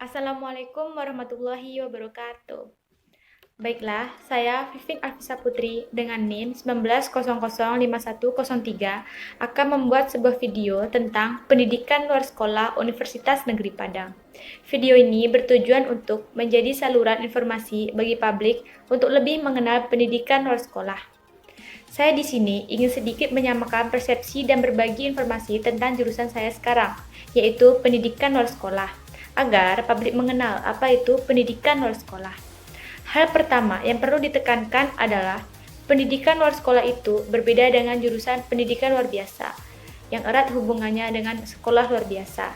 Assalamualaikum warahmatullahi wabarakatuh. Baiklah, saya Vivin Alfisa Putri dengan NIM 19005103 akan membuat sebuah video tentang pendidikan luar sekolah Universitas Negeri Padang. Video ini bertujuan untuk menjadi saluran informasi bagi publik untuk lebih mengenal pendidikan luar sekolah. Saya di sini ingin sedikit menyamakan persepsi dan berbagi informasi tentang jurusan saya sekarang, yaitu pendidikan luar sekolah, agar publik mengenal apa itu pendidikan luar sekolah. Hal pertama yang perlu ditekankan adalah pendidikan luar sekolah itu berbeda dengan jurusan pendidikan luar biasa, yang erat hubungannya dengan sekolah luar biasa.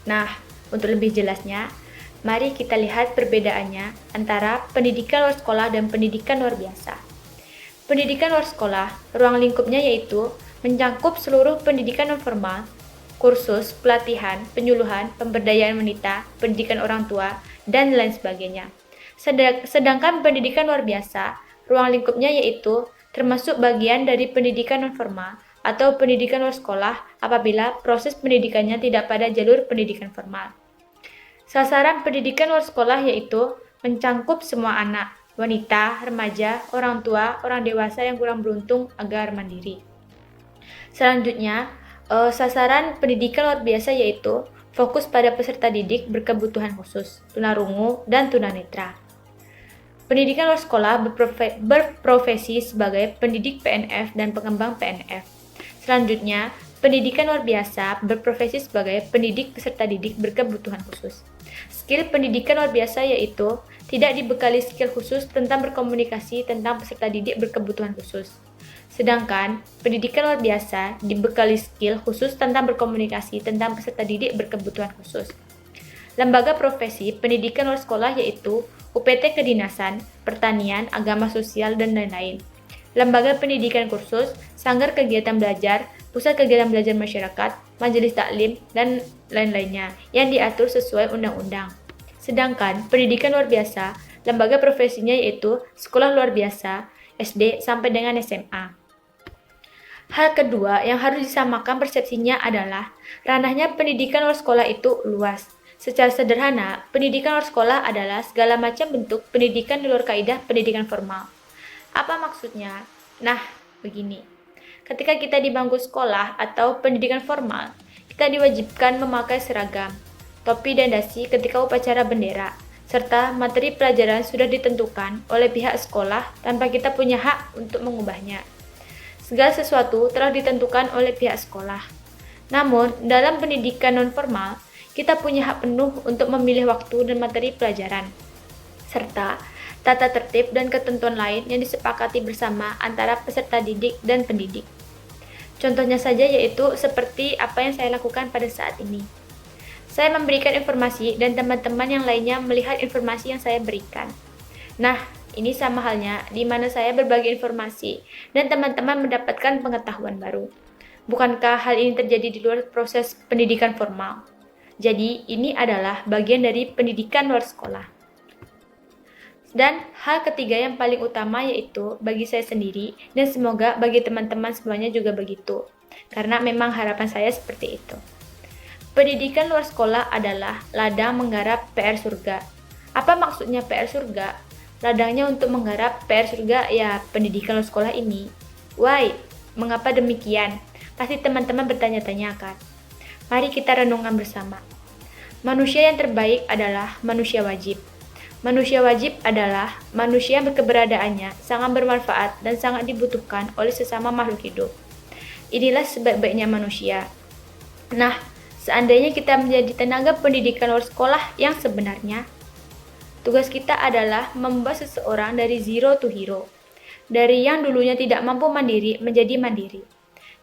Nah, untuk lebih jelasnya, mari kita lihat perbedaannya antara pendidikan luar sekolah dan pendidikan luar biasa. Pendidikan luar sekolah, ruang lingkupnya yaitu mencakup seluruh pendidikan non-formal, kursus, pelatihan, penyuluhan, pemberdayaan wanita, pendidikan orang tua, dan lain sebagainya. Sedangkan pendidikan luar biasa, ruang lingkupnya yaitu termasuk bagian dari pendidikan non-formal atau pendidikan luar sekolah apabila proses pendidikannya tidak pada jalur pendidikan formal. Sasaran pendidikan luar sekolah yaitu mencakup semua anak, wanita, remaja, orang tua, orang dewasa yang kurang beruntung agar mandiri. Selanjutnya, sasaran pendidikan luar biasa yaitu fokus pada peserta didik berkebutuhan khusus, tunarungu, dan tunanetra. Pendidikan luar sekolah berprofesi sebagai pendidik PNF dan pengembang PNF. Selanjutnya, pendidikan luar biasa berprofesi sebagai pendidik peserta didik berkebutuhan khusus. Skill pendidikan luar biasa yaitu tidak dibekali skill khusus tentang berkomunikasi tentang peserta didik berkebutuhan khusus. Sedangkan pendidikan luar biasa dibekali skill khusus tentang berkomunikasi tentang peserta didik berkebutuhan khusus. Lembaga profesi pendidikan luar sekolah yaitu UPT Kedinasan, Pertanian, Agama Sosial, dan lain-lain. Lembaga pendidikan kursus, sanggar kegiatan belajar, pusat kegiatan belajar masyarakat, majelis taklim, dan lain-lainnya yang diatur sesuai undang-undang. Sedangkan pendidikan luar biasa, lembaga profesinya yaitu sekolah luar biasa, SD sampai dengan SMA. Hal kedua yang harus disamakan persepsinya adalah ranahnya pendidikan luar sekolah itu luas. Secara sederhana, pendidikan luar sekolah adalah segala macam bentuk pendidikan di luar kaidah pendidikan formal. Apa maksudnya? Nah, begini. Ketika kita di bangku sekolah atau pendidikan formal, kita diwajibkan memakai seragam, topi dan dasi ketika upacara bendera, serta materi pelajaran sudah ditentukan oleh pihak sekolah tanpa kita punya hak untuk mengubahnya. Segala sesuatu telah ditentukan oleh pihak sekolah. Namun, dalam pendidikan non-formal, kita punya hak penuh untuk memilih waktu dan materi pelajaran, serta tata tertib dan ketentuan lain yang disepakati bersama antara peserta didik dan pendidik. Contohnya saja yaitu seperti apa yang saya lakukan pada saat ini. Saya memberikan informasi dan teman-teman yang lainnya melihat informasi yang saya berikan. Nah, ini sama halnya di mana saya berbagi informasi dan teman-teman mendapatkan pengetahuan baru. Bukankah hal ini terjadi di luar proses pendidikan formal? Jadi, ini adalah bagian dari pendidikan luar sekolah. Dan hal ketiga yang paling utama yaitu bagi saya sendiri dan semoga bagi teman-teman semuanya juga begitu. Karena memang harapan saya seperti itu. Pendidikan luar sekolah adalah ladang menggarap PR surga. Apa maksudnya PR surga? Ladangnya untuk menggarap PR surga ya pendidikan luar sekolah ini. Why? Mengapa demikian? Pasti teman-teman bertanya-tanya kan? Mari kita renungkan bersama. Manusia yang terbaik adalah manusia wajib. Manusia wajib adalah manusia yang keberadaannya sangat bermanfaat dan sangat dibutuhkan oleh sesama makhluk hidup. Inilah sebaik-baiknya manusia. Nah, seandainya kita menjadi tenaga pendidikan luar sekolah yang sebenarnya, tugas kita adalah membawa seseorang dari zero to hero. Dari yang dulunya tidak mampu mandiri menjadi mandiri.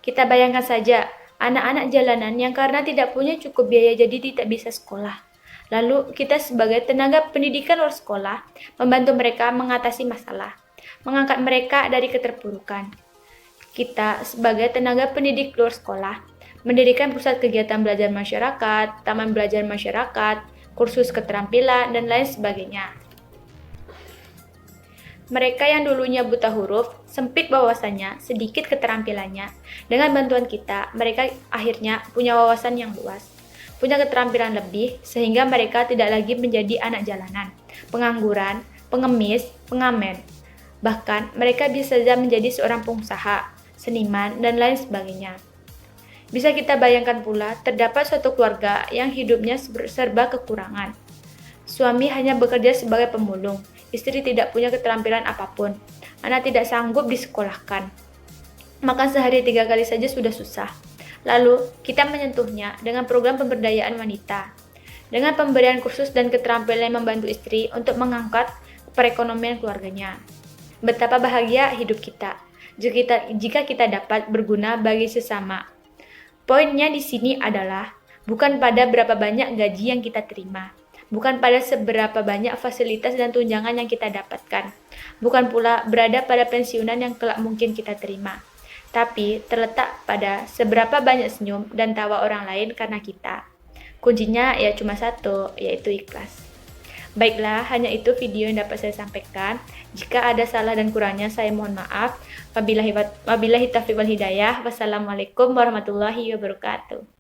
Kita bayangkan saja, anak-anak jalanan yang karena tidak punya cukup biaya jadi tidak bisa sekolah. Lalu kita sebagai tenaga pendidikan luar sekolah membantu mereka mengatasi masalah, mengangkat mereka dari keterpurukan. Kita sebagai tenaga pendidik luar sekolah mendirikan pusat kegiatan belajar masyarakat, taman belajar masyarakat, kursus keterampilan, dan lain sebagainya. Mereka yang dulunya buta huruf, sempit wawasannya, sedikit keterampilannya. Dengan bantuan kita, mereka akhirnya punya wawasan yang luas. punya keterampilan lebih sehingga mereka tidak lagi menjadi anak jalanan, pengangguran, pengemis, pengamen. Bahkan mereka bisa saja menjadi seorang pengusaha, seniman, dan lain sebagainya. Bisa kita bayangkan pula terdapat suatu keluarga yang hidupnya serba kekurangan. Suami hanya bekerja sebagai pemulung, istri tidak punya keterampilan apapun, anak tidak sanggup disekolahkan. Makan sehari 3 kali saja sudah susah. Lalu, kita menyentuhnya dengan program pemberdayaan wanita. Dengan pemberian kursus dan keterampilan yang membantu istri untuk mengangkat perekonomian keluarganya. Betapa bahagia hidup kita jika kita dapat berguna bagi sesama. Poinnya di sini adalah bukan pada berapa banyak gaji yang kita terima, bukan pada seberapa banyak fasilitas dan tunjangan yang kita dapatkan, bukan pula berada pada pensiunan yang kelak mungkin kita terima, tapi terletak pada seberapa banyak senyum dan tawa orang lain karena kita. Kuncinya ya cuma satu, yaitu ikhlas. Baiklah, hanya itu video yang dapat saya sampaikan. Jika ada salah dan kurangnya, saya mohon maaf. Wabillahi taufiq wal hidayah. Wassalamualaikum warahmatullahi wabarakatuh.